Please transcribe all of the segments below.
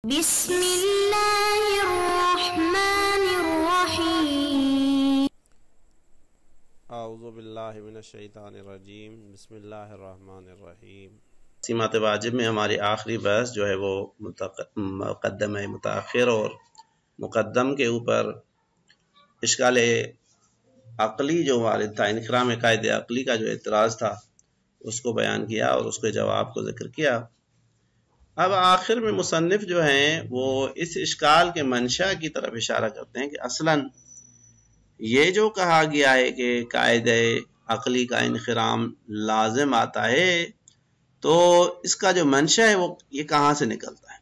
بسم اللہ الرحمن الرحیم اعوذ باللہ من الشیطان الرجیم بسم اللہ الرحمن الرحیم۔ تقسیمات واجب میں ہماری آخری بحث جو ہے وہ مقدم متاخر اور مقدم کے اوپر اشکال عقلی جو وارد تھا، انخرام قاعد عقلی کا جو اعتراض تھا اس کو بیان کیا اور اس کے جواب کو ذکر کیا۔ اب آخر میں مصنف جو ہیں وہ اس اشکال کے منشا کی طرف اشارہ کرتے ہیں کہ اصلاً یہ جو کہا گیا ہے کہ قاعدہ عقلی کا انخرام لازم آتا ہے، تو اس کا جو منشا ہے وہ یہ کہاں سے نکلتا ہے؟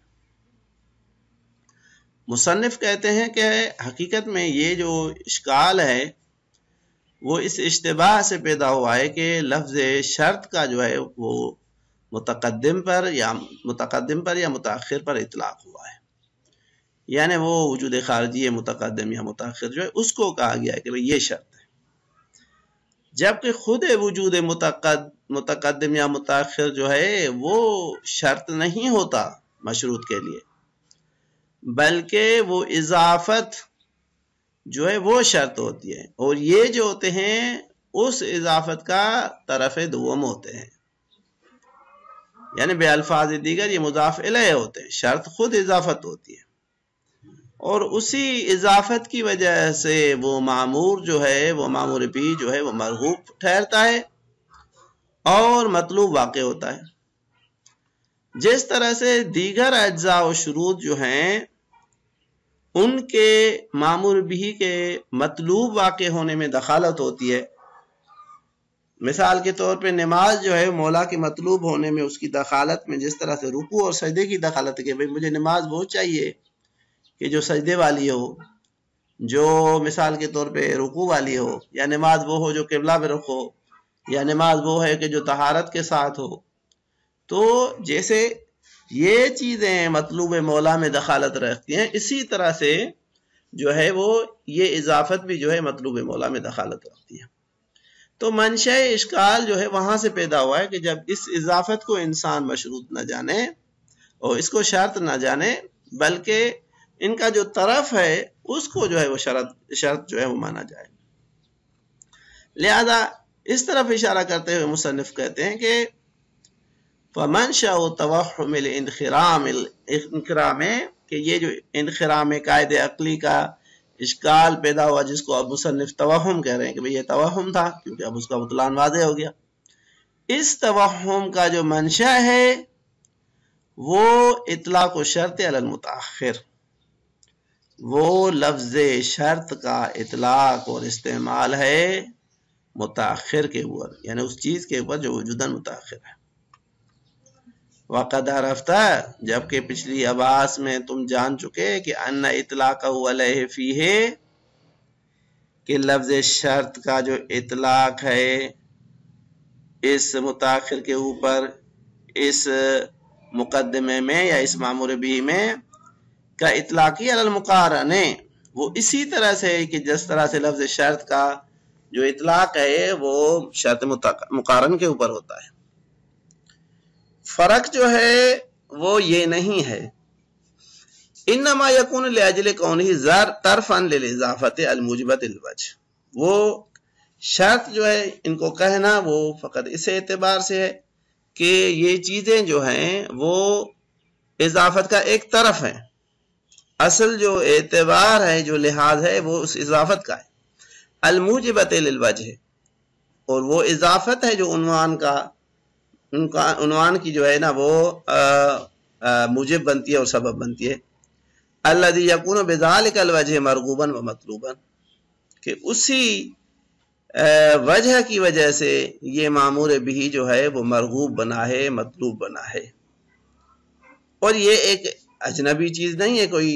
مصنف کہتے ہیں کہ حقیقت میں یہ جو اشکال ہے وہ اس اشتباہ سے پیدا ہوا ہے کہ لفظ شرط کا جو ہے وہ متقدم پر یا متاخر پر اطلاق ہوا ہے، یعنی وہ وجود خارجی متقدم یا متاخر جو ہے اس کو کہا گیا ہے کہ بھئی یہ شرط ہے، جبکہ خود وجود متقدم یا متاخر جو ہے وہ شرط نہیں ہوتا مشروط کے لیے، بلکہ وہ اضافت جو ہے وہ شرط ہوتی ہے، اور یہ جو ہوتے ہیں اس اضافت کا طرف دوم ہوتے ہیں، یعنی بے الفاظ دیگر یہ مضاف الیہ ہوتے ہیں، شرط خود اضافت ہوتی ہے، اور اسی اضافت کی وجہ سے وہ معمور جو ہے وہ معمور بھی جو ہے وہ مرغوب ٹھہرتا ہے اور مطلوب واقع ہوتا ہے۔ جس طرح سے دیگر اجزاء و شروط جو ہیں ان کے معمور بھی کے مطلوب واقع ہونے میں دخالت ہوتی ہے، مثال کے طور پہ نماز جو ہے مولا کے مطلوب ہونے میں اس کی دخالت میں جس طرح سے رکوع اور سجدے کی دخالت ہے کہ بھئی مجھے نماز وہ چاہیے کہ جو سجدے والی ہو، جو مثال کے طور پہ رکوع والی ہو، یا نماز وہ ہو جو قبلہ میں رخ ہو، یا نماز وہ ہے کہ جو طہارت کے ساتھ ہو، تو جیسے یہ چیزیں مطلوب مولا میں دخالت رکھتی ہیں، اسی طرح سے جو ہے وہ یہ اضافت بھی جو ہے مطلوب مولا میں دخالت رکھتی ہے۔ تو منشأ اشکال جو ہے وہاں سے پیدا ہوا ہے کہ جب اس اضافت کو انسان مشروط نہ جانے اور اس کو شرط نہ جانے، بلکہ ان کا جو طرف ہے اس کو جو ہے وہ شرط جو ہے وہ مانا جائے، لہذا اس طرف اشارہ کرتے ہوئے مصنف کہتے ہیں کہ فَمَنْشَأُ تَوَحُّمِ الْإِنْخِرَامِ کہ یہ جو انخرام قاعد عقلی کا اشکال پیدا ہوا جس کو اب مصنف توہم کہہ رہے ہیں کہ بھئی یہ توہم تھا کیونکہ اب اس کا بطلان واضح ہو گیا، اس توہم کا جو منشأ ہے وہ اطلاق و شرط علی المتاخر، وہ لفظ شرط کا اطلاق اور استعمال ہے متاخر کے اوپر، یعنی اس چیز کے اوپر جو وجوداً متاخر ہے۔ وقد عرفتہ جبکہ پچھلی آباس میں تم جان چکے کہ ان اطلاقہ علیہ فیہ کہ لفظ شرط کا جو اطلاق ہے اس متاخر کے اوپر اس مقدمے میں یا اس معمور بھی میں کا اطلاقی علی المقارنے وہ اسی طرح سے کہ جس طرح سے لفظ شرط کا جو اطلاق ہے وہ شرط مقارن کے اوپر ہوتا ہے۔ فرق جو ہے وہ یہ نہیں ہے، انما یکون لاجل کونہ طرفا للاضافت الموجبۃ الوجہ، وہ شرط جو ہے ان کو کہنا وہ فقط اس اعتبار سے ہے کہ یہ چیزیں جو ہیں وہ اضافت کا ایک طرف ہیں، اصل جو اعتبار ہے جو لحاظ ہے وہ اس اضافت کا ہے، الموجبۃ للوجہ، اور وہ اضافت ہے جو عنوان کی جو ہے نا وہ موجب بنتی ہے اور سبب بنتی ہے، الذی یکون بذالک الوجہ مرغوبا و مطلوبا کہ اسی وجہ کی وجہ سے یہ معمور بھی جو ہے وہ مرغوب بنا ہے، مطلوب بنا ہے، اور یہ ایک اجنبی چیز نہیں ہے، کوئی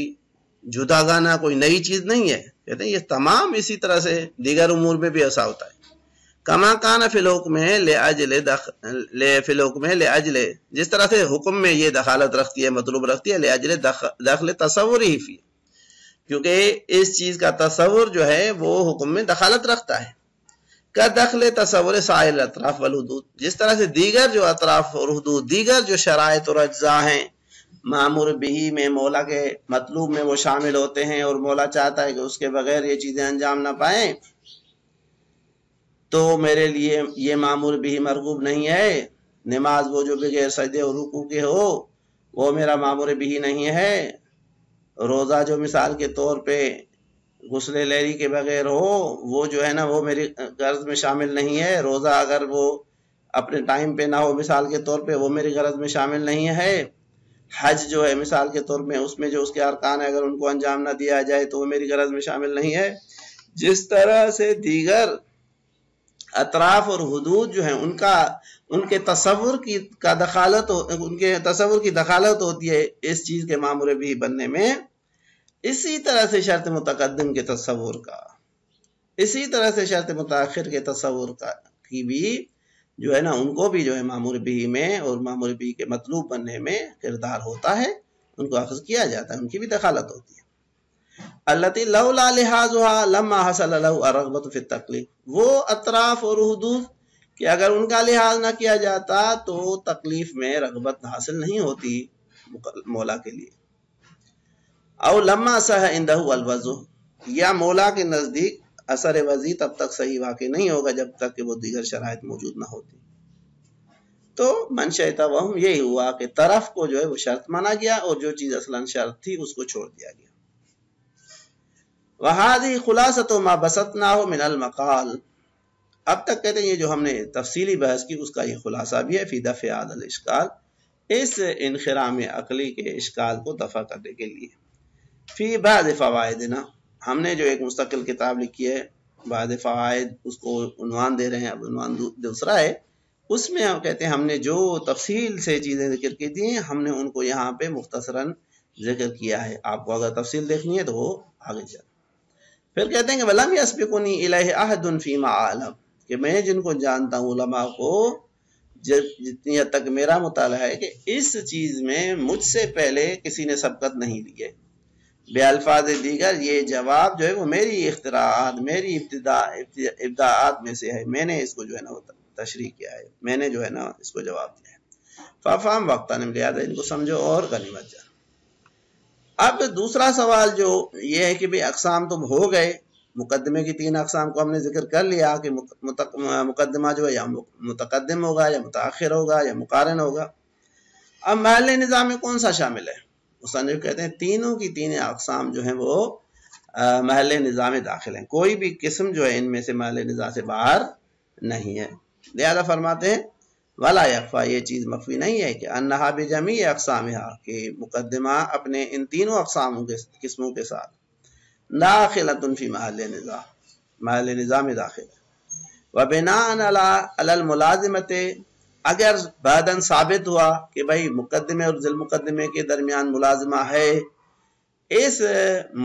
جدا گانا کوئی نئی چیز نہیں ہے، کہتے ہیں یہ تمام اسی طرح سے دیگر امور میں بھی ایسا ہوتا ہے، کما کان فی الحکم لاجل جس طرح سے حکم میں یہ دخالت رکھتی ہے مطلوب رکھتی ہے لاجل دخل تصور ہی فی کیونکہ اس چیز کا تصور جو ہے وہ حکم میں دخالت رکھتا ہے، کا دخل تصور سائر الاطراف والحدود جس طرح سے دیگر جو اطراف اور حدود دیگر جو شرائط اور اجزاء ہیں معمور بہی میں مولا کے مطلوب میں وہ شامل ہوتے ہیں اور مولا چاہتا ہے کہ اس کے بغیر یہ چیزیں انجام نہ پائیں، تو میرے لیے یہ معمور بہی مرغوب نہیں ہے۔ نماز وہ جو بغیر سجدے اور رکوع کے ہو وہ میرا معمور بہی نہیں ہے۔ روزہ جو مثال کے طور پہ غسل لیلی کے بغیر ہو وہ جو ہے نا وہ میری غرض میں شامل نہیں ہے۔ روزہ اگر وہ اپنے ٹائم پہ نہ ہو مثال کے طور پہ وہ میری غرض میں شامل نہیں ہے۔ حج جو ہے مثال کے طور میں اس میں جو اس کے ارکان ہے اگر ان کو انجام نہ دیا جائے تو وہ میری غرض میں شامل نہیں ہے۔ جس طرح سے دیگر اطراف اور حدود جو ہیں ان کے تصور کی دخالت ہوتی ہے اس چیز کے معمور بھی بننے میں، اسی طرح سے شرط متقدم کے تصور کا، اسی طرح سے شرط متاخر کے تصور کی بھی جو ہے نا ان کو بھی جو ہے معمور بھی میں اور معمور بھی کے مطلوب بننے میں کردار ہوتا ہے، ان کو اخذ کیا جاتا ہے، ان کی بھی دخالت ہوتی ہے۔ التی لولا لحاظها لما حصل له الرغبۃ فی التکلیف، وہ اطراف اور حدود کہ اگر ان کا لحاظ نہ کیا جاتا تو تکلیف میں رغبت حاصل نہیں ہوتی مولا کے لیے۔ او لما صح عنده الوضع، یا مولا کے نزدیک اثر وضعی تب تک صحیح واقع نہیں ہوگا جب تک کہ وہ دیگر شرائط موجود نہ ہوتی۔ تو منشأ توہم یہی ہوا کہ طرف کو جو ہے وہ شرط مانا گیا اور جو چیز اصلاً شرط تھی اس کو چھوڑ دیا گیا۔ وَهَذِهِ خُلَاصَةُ مَا بَسَطْنَاهُ مِنَ الْمَقَالِ، اب تک کہتے ہیں یہ جو ہم نے تفصیلی بحث کی اس کا یہ خلاصہ بھی ہے، فی دفع هذا الاشکال، اس انخرام عقلی کے اشکال کو دفع کرنے کے لیے۔ فی بعض فوائدنا، ہم نے جو ایک مستقل کتاب لکھی ہے بعض فوائد، اس کو عنوان دے رہے ہیں، اب عنوان دوسرا ہے، اس میں ہم کہتے ہیں ہم نے جو تفصیل سے چیزیں ذکر کی تھیں ہم نے ان کو یہاں پہ مختصراً ذکر کیا ہے، آپ کو اگر تفصیل دیکھنی ہے تو وہ آگے چل۔ پھر کہتے ہیں کہ وَلَمْ يَسْبِقُنِي إِلَيْهِ أَحَدٌ فِيمَا أَعْلَمُ، کہ میں جن کو جانتا ہوں علماء کو جتنی حد تک میرا مطالعہ ہے کہ اس چیز میں مجھ سے پہلے کسی نے سبقت نہیں دی ہے۔ بے الفاظ دیگر یہ جواب جو ہے وہ میری اختراعات، میری ابداعات میں سے ہے، میں نے اس کو جو ہے نا وہ تشریح کیا ہے، میں نے جو ہے نا اس کو جواب دیا ہے۔ فَفَهَمْ وَقْتَنِمْ، لہذا ان کو سمجھو اور غنیمت جان۔ اب دوسرا سوال جو یہ ہے کہ بھی اقسام تو ہو گئے، مقدمے کی 3 اقسام کو ہم نے ذکر کر لیا کہ مقدمہ جو ہے یا متقدم ہوگا یا متاخر ہوگا یا مقارن ہوگا۔ اب محل نظام میں کون سا شامل ہے؟ مصنف کہتے ہیں تینوں کی 3 اقسام جو ہیں وہ محل نظام داخل ہیں، کوئی بھی قسم جو ہے ان میں سے محل نظام سے باہر نہیں ہے۔ لہذا فرماتے ہیں ولا یخفا، یہ چیز مخفی نہیں ہے کہ انہا بجمیع اقسامہا، کہ مقدمہ اپنے ان تینوں اقساموں کے قسموں کے ساتھ داخلۃ فی محل نظام، محل نظام میں داخل ہے۔ وبناء علی الملازمۃ، اگر بعداً ثابت ہوا کہ بھائی مقدمے اور ذی المقدمے کے درمیان ملازمہ ہے، اس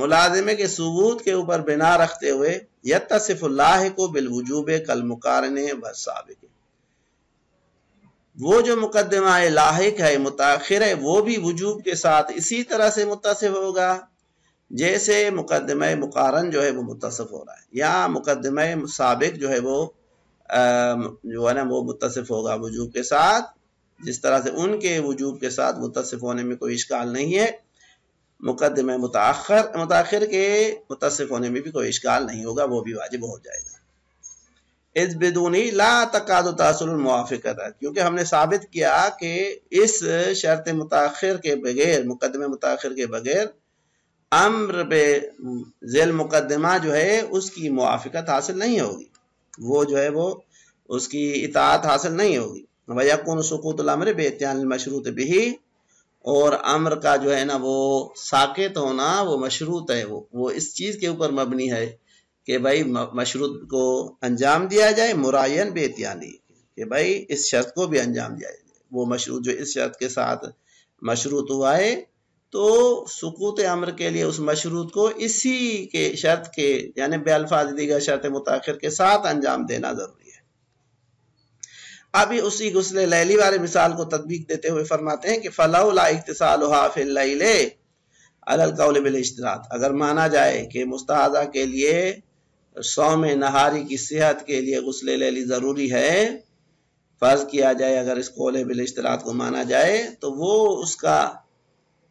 ملازمے کے ثبوت کے اوپر بنا رکھتے ہوئے یتصف اللاحق بالوجوب کالمقارن والسابق، وہ جو مقدمہ لاحق ہے متاخر ہے وہ بھی وجوب کے ساتھ اسی طرح سے متصف ہوگا جیسے مقدمہ مقارن جو ہے وہ متصف ہو رہا ہے، یا مقدمہ سابق جو ہے وہ جو ہے نا وہ متصف ہوگا وجوب کے ساتھ، جس طرح سے ان کے وجوب کے ساتھ متصف ہونے میں کوئی اشکال نہیں ہے، مقدمہ متاخر کے متصف ہونے میں بھی کوئی اشکال نہیں ہوگا، وہ بھی واجب ہو جائے گا۔ اس بدونی لا تقاد تحصل الموافقت، کیونکہ ہم نے ثابت کیا کہ اس شرط متاخر کے بغیر، مقدمہ متاخر کے بغیر امر بے ذیل مقدمہ جو ہے اس کی موافقت حاصل نہیں ہوگی، وہ جو ہے وہ اس کی اطاعت حاصل نہیں ہوگی۔ وَيَكُونُ سُقُوطُ الْأَمْرِ بِإِتْيَانِ الْمَشْرُوطِ بِهِ، اور امر کا جو ہے نا وہ ساقط ہونا وہ مشروط ہے، وہ اس چیز کے اوپر مبنی ہے کہ بھائی مشروط کو انجام دیا جائے، مرعین بِإِتْيَانِ، کہ بھائی اس شرط کو بھی انجام دیا جائے، وہ مشروط جو اس شرط کے ساتھ مشروط ہوا ہے تو سقوط امر کے لیے اس مشروط کو اسی کے شرط کے یعنی بے الفاظ دیگر شرط متاخر کے ساتھ انجام دینا ضروری ہے۔ ابھی اسی غسل لیلی والے مثال کو تطبیق دیتے ہوئے فرماتے ہیں کہ فَلَوْلَا اِخْتِصَالُهَا فِي اللَّيْلِ عَلَى الْقَوْلِ بِالْاشْتِرَاطِ، اگر مانا جائے کہ مستحاضہ کے لیے صوم نہاری کی صحت کے لیے غسل لیلی ضروری ہے، فرض کیا جائے اگر اس قول بالاشتراط کو مانا جائے تو وہ اس کا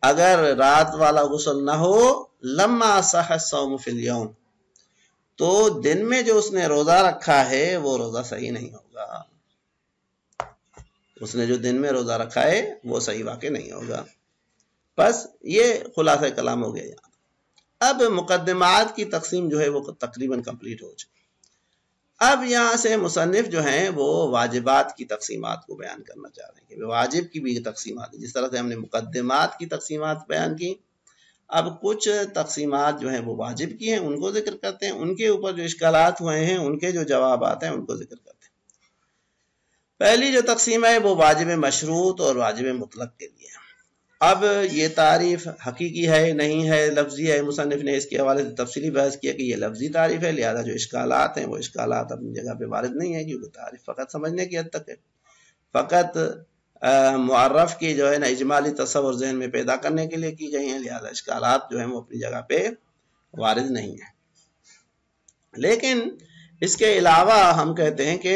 اگر رات والا غسل نہ ہو لما صح الصوم فی الیوم، تو دن میں جو اس نے روزہ رکھا ہے وہ روزہ صحیح نہیں ہوگا. اس نے جو دن میں روزہ رکھا ہے وہ صحیح واقع نہیں ہوگا. بس یہ خلاصہ کلام ہو گیا. اب مقدمات کی تقسیم جو ہے وہ تقریباً کمپلیٹ ہو چکی. اب یہاں سے مصنف جو ہیں وہ واجبات کی تقسیمات کو بیان کرنا چاہ رہے ہیں کہ واجب کی بھی تقسیمات، جس طرح سے ہم نے مقدمات کی تقسیمات بیان کی، اب کچھ تقسیمات جو ہیں وہ واجب کی ہیں ان کو ذکر کرتے ہیں، ان کے اوپر جو اشکالات ہوئے ہیں ان کے جو جوابات ہیں ان کو ذکر کرتے ہیں. پہلی جو تقسیم ہے وہ واجب مشروط اور واجب مطلق کے لیے. اب یہ تعریف حقیقی ہے نہیں ہے، لفظی ہے. مصنف نے اس کے حوالے سے تفصیلی بحث کیا کہ یہ لفظی تعریف ہے، لہذا جو اشکالات ہیں وہ اشکالات اپنی جگہ پہ وارد نہیں ہے، کیونکہ تعریف فقط سمجھنے کی حد تک ہے، فقط معرف کی جو ہے نا اجمالی تصور ذہن میں پیدا کرنے کے لیے کی گئی ہیں، لہذا اشکالات جو ہیں وہ اپنی جگہ پہ وارد نہیں ہیں. لیکن اس کے علاوہ ہم کہتے ہیں کہ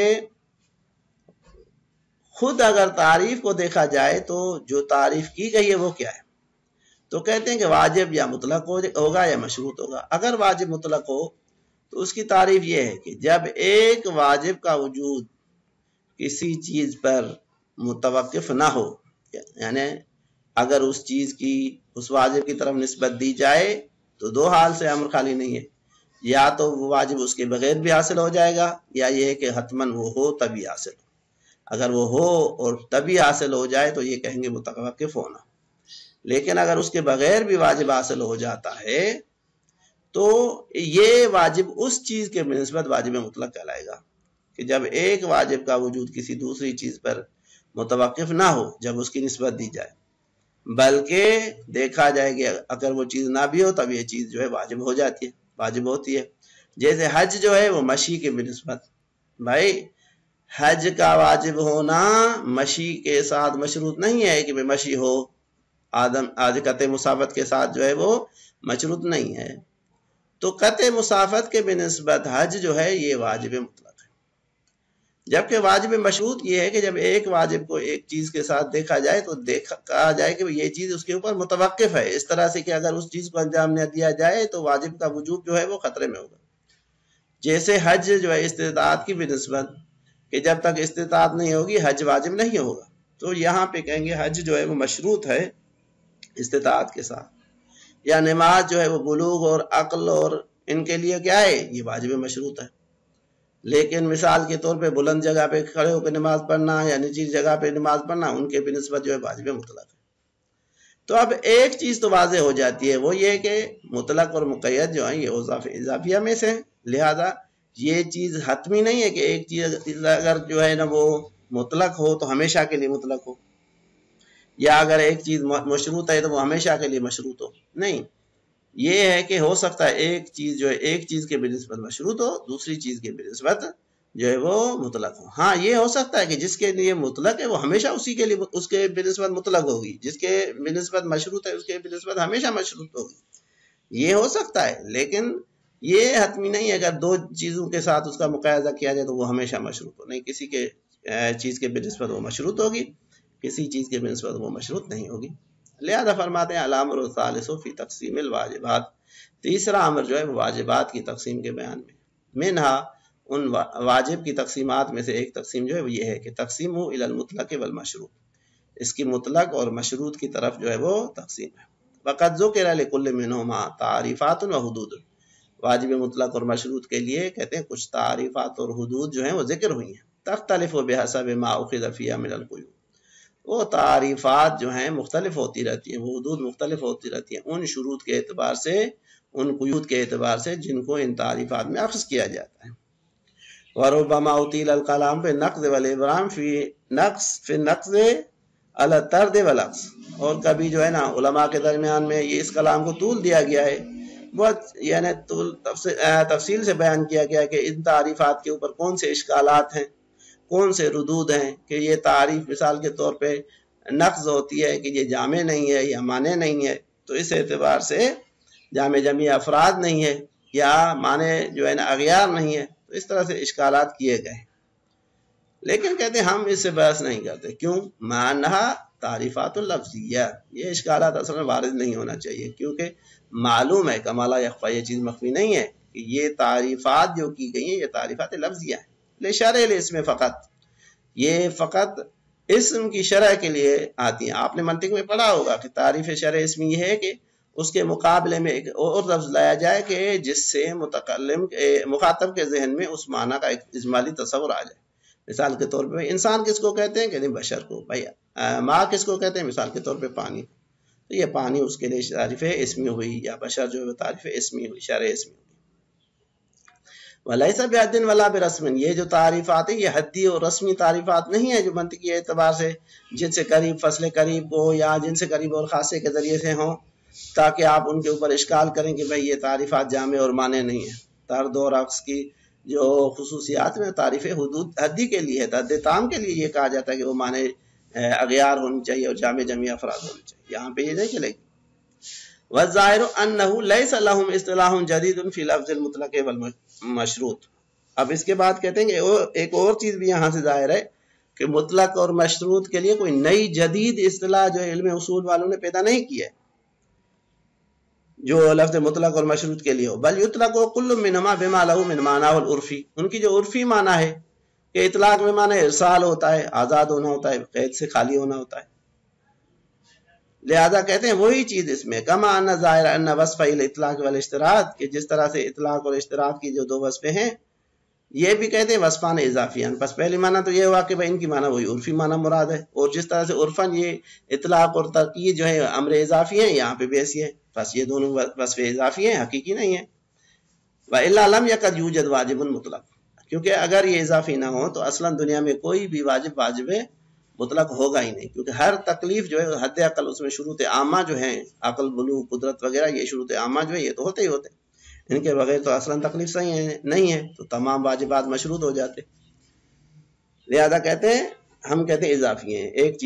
خود اگر تعریف کو دیکھا جائے تو جو تعریف کی گئی ہے وہ کیا ہے؟ تو کہتے ہیں کہ واجب یا مطلق ہوگا یا مشروط ہوگا. اگر واجب مطلق ہو تو اس کی تعریف یہ ہے کہ جب ایک واجب کا وجود کسی چیز پر متوقف نہ ہو، یعنی اگر اس چیز کی اس واجب کی طرف نسبت دی جائے تو دو حال سے امر خالی نہیں ہے، یا تو وہ واجب اس کے بغیر بھی حاصل ہو جائے گا، یا یہ ہے کہ حتماً وہ ہو تبھی حاصل ہو. اگر وہ ہو اور تبھی حاصل ہو جائے تو یہ کہیں گے متوقف ہونا. لیکن اگر اس کے بغیر بھی واجب حاصل ہو جاتا ہے تو یہ واجب اس چیز کے بنسبت واجب مطلق کہلائے گا کہ جب ایک واجب کا وجود کسی دوسری چیز پر متوقف نہ ہو جب اس کی نسبت دی جائے، بلکہ دیکھا جائے کہ اگر وہ چیز نہ بھی ہو تب یہ چیز جو ہے واجب ہو جاتی ہے، واجب ہوتی ہے. جیسے حج جو ہے وہ مشی کے بنسبت، بھائی حج کا واجب ہونا مشی کے ساتھ مشروط نہیں ہے کہ مشی ہو، آج قطع مسافت کے ساتھ جو ہے وہ مشروط نہیں ہے. تو قطع مسافت کے بنسبت حج جو ہے یہ واجب مطلق ہے. جبکہ واجب مشروط یہ ہے کہ جب ایک واجب کو ایک چیز کے ساتھ دیکھا جائے تو کہا جائے کہ یہ چیز اس کے اوپر متوقف ہے، اس طرح سے کہ اگر اس چیز کو انجام نہ دیا جائے تو واجب کا وجوب جو ہے وہ خطرے میں ہوگا. جیسے حج جو ہے استطاعت کی بنسبت کہ جب تک استطاعت نہیں ہوگی حج واجب نہیں ہوگا، تو یہاں پہ کہیں گے حج جو ہے وہ مشروط ہے استطاعت کے ساتھ. یا نماز جو ہے وہ بلوغ اور عقل اور ان کے لیے کیا ہے، یہ واجب مشروط ہے. لیکن مثال کے طور پہ بلند جگہ پہ کھڑے ہو کے نماز پڑھنا یا نچی جگہ پہ نماز پڑھنا ان کے بنسبت جو ہے واجب مطلق ہے. تو اب ایک چیز تو واضح ہو جاتی ہے، وہ یہ کہ مطلق اور مقید جو ہیں یہ اضافیہ میں سے ہیں، لہذا یہ چیز حتمی نہیں ہے کہ ایک چیز اگر جو ہے نا وہ مطلق ہو تو ہمیشہ کے لیے مطلق ہو، یا اگر ایک چیز مشروط ہے تو وہ ہمیشہ کے لیے مشروط ہو. نہیں، یہ ہے کہ ہو سکتا ہے ایک چیز جو ہے ایک چیز کے بنسبت مشروط ہو، دوسری چیز کے بنسبت جو ہے وہ مطلق ہو. ہاں یہ ہو سکتا ہے کہ جس کے لیے مطلق ہے وہ ہمیشہ اسی کے لیے اس کے بنسبت مطلق ہوگی، جس کے بنسبت مشروط ہے اس کے بنسبت ہمیشہ مشروط ہوگی، یہ ہو سکتا ہے. لیکن یہ حتمی نہیں ہے اگر دو چیزوں کے ساتھ اس کا مقایضہ کیا جائے تو وہ ہمیشہ مشروط ہو. نہیں، کسی کے چیز کے بنسبت وہ مشروط ہوگی، کسی چیز کے بنسبت وہ مشروط نہیں ہوگی. لہذا فرماتے ہیں الامر الثالث فی تقسیم الواجبات، تیسرا امر جو ہے واجبات کی تقسیم کے بیان میں. منہا، ان واجب کی تقسیمات میں سے ایک تقسیم جو ہے وہ یہ ہے کہ تقسیم الی المطلق والمشروط، اس کی مطلق اور مشروط کی طرف جو ہے وہ تقسیم ہے. وقد ذکر لکل منہما تعریفات و حدود، واجب مطلق اور مشروط کے لیے کہتے ہیں کچھ تعریفات اور حدود جو ہیں وہ ذکر ہوئی ہیں. تختلف بحسب ما اخذ فیہا من القیود، وہ تعریفات جو ہیں مختلف ہوتی رہتی ہیں، وہ حدود مختلف ہوتی رہتی ہیں ان شروط کے اعتبار سے، ان قیود کے اعتبار سے جن کو ان تعریفات میں اخذ کیا جاتا ہے. وربما اطیل الکلام پہ نقض والابرام فی نقض علی الطرد والعکس، اور کبھی جو ہے نا علماء کے درمیان میں یہ اس کلام کو طول دیا گیا ہے، بہت یعنی تفصیل سے بیان کیا گیا کہ ان تعریفات کے اوپر کون سے اشکالات ہیں، کون سے ردود ہیں. کہ یہ تعریف مثال کے طور پہ نقض ہوتی ہے کہ یہ جامع نہیں ہے یا معنی نہیں ہے، تو اس اعتبار سے جامع جمعی افراد نہیں ہے، یا معنی جو ہے نا اغیار نہیں ہے. تو اس طرح سے اشکالات کیے گئے. لیکن کہتے ہیں ہم اس سے بحث نہیں کرتے. کیوں؟ معنیٰ تعریفات اللفظیہ، یہ اشکالات اصل میں وارد نہیں ہونا چاہیے، کیونکہ معلوم ہے کما لا یخفی، یہ چیز مخفی نہیں ہے کہ یہ تعریفات جو کی گئی ہیں یہ تعریفات لفظیہ ہیں. لشرع الاسم فقط، یہ فقط اسم کی شرح کے لیے آتی ہیں. آپ نے منطق میں پڑھا ہوگا کہ تعریف شرع اسم یہ ہے کہ اس کے مقابلے میں ایک اور لفظ لایا جائے کہ جس سے مخاطب کے ذہن میں اس معنی کا ایک اجمالی تصور آ جائے. مثال کے طور پہ انسان کس کو کہتے ہیں؟ کہتے ہیں بشر کو. بھائی ماں کس کو کہتے ہیں؟ مثال کے طور پہ پانی. تو یہ پانی اس کے لیے تعریف اسمی ہوئی، یا بشر جو ہے تعریف اسمی ہوئی، شرع اسمی ہوئی. وَلَيْسَ بِحَدٍ وَلَا بِرَسْمٍ، یہ جو تعریفات ہیں یہ حدی اور رسمی تعریفات نہیں ہیں جو منطقی اعتبار سے جن سے قریب فصل قریب کو یا جن سے قریب اور خاصے کے ذریعے سے ہوں، تاکہ آپ ان کے اوپر اشکال کریں کہ بھئی یہ تعریفات جامع اور مانع نہیں ہیں. طرد اور عکس کی جو خصوصیات میں تعریف حدود حدی کے لیے ہے، حد تام کے لیے یہ کہا جاتا ہے کہ وہ معنی اغیار ہونی چاہیے اور جامع جمعی افراد ہونی چاہیے. یہاں پہ یہ نہیں چلے گی. والظاہر انہ لیس لہم اصطلاح جدید فی لفظ المطلق والمشروط. اب اس کے بعد کہتے ہیں کہ ایک اور چیز بھی یہاں سے ظاہر ہے کہ مطلق اور مشروط کے لیے کوئی نئی جدید اصطلاح جو علم اصول والوں نے پیدا نہیں کی ہے جو لفظ مطلق اور مشروط کے لیے ہو. بل یطلق کل منہما بما لہ من معنی العرفی، ان کی جو عرفی معنی ہے کہ اطلاق میں معنی ارسال ہوتا ہے، آزاد ہونا ہوتا ہے، قید سے خالی ہونا ہوتا ہے. لہذا کہتے ہیں وہی چیز اس میں کما ان ظاہر ان وصف الاطلاق والاشتراط، کہ جس طرح سے اطلاق اور اشتراط کی جو دو وصفیں ہیں یہ بھی کہتے ہیں وصفان اضافیان. پس پہلی معنی تو یہ ہوا کہ ان کی معنی وہی عرفی معنی مراد ہے، اور جس طرح سے عرفاً یہ اطلاق اور تقیید جو ہے امر اضافی ہیں، یہاں پہ بھی ایسی ہے. بس یہ دونوں وصف اضافی ہیں، حقیقی نہیں ہیں. وَإِلَّا لَمْ يَكَدْ يُوجَدْ وَاجِبٌ مُطْلق، کیونکہ اگر یہ اضافی نہ ہو تو اصلاً دنیا میں کوئی بھی واجب مطلق ہوگا ہی نہیں، کیونکہ ہر تکلیف جو ہے حد عقل اس میں شروط عامہ جو ہیں، عقل، بلوغ، قدرت وغیرہ، یہ شروط عامہ جو ہے یہ تو ہوتے ہی ہوتے، ان کے بغیر تو اصلاً تکلیف صحیح نہیں ہے، تو تمام واجبات مشروط ہو جاتے. لہذا کہتے ہیں ہم کہتے ہیں اضافی ہیں. ایک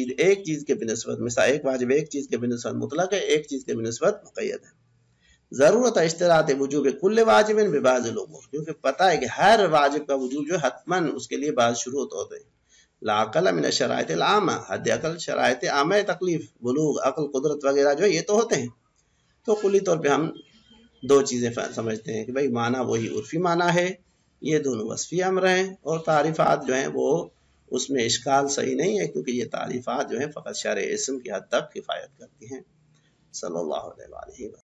چیز کے بنسبت، مثلا ایک واجب ایک چیز کے بنسبت مطلق ہے، ایک چیز کے بنسبت مقید ہے. ضرورت اشتراط وجوب کل واجب ببعض الامور، کیونکہ پتہ ہے کہ ہر واجب کا وجوب جو حتماً اس کے لیے بعض شروط ہوتے ہیں. لا عقل من الشرائط العامہ، حد عقل شرائط عامہ تکلیف، بلوغ، عقل، قدرت وغیرہ جو یہ تو ہوتے ہیں. تو کلی طور پہ ہم دو چیزیں سمجھتے ہیں کہ بھئی معنی وہی عرفی معنی ہے، یہ دونوں وصفی امر ہیں، اور تعریفات جو ہیں وہ اس میں اشکال صحیح نہیں ہے، کیونکہ یہ تعریفات جو ہیں فقط شرع اسم کی حد تک کفایت کرتی ہیں. صلی اللہ علیہ وآلہ وسلم.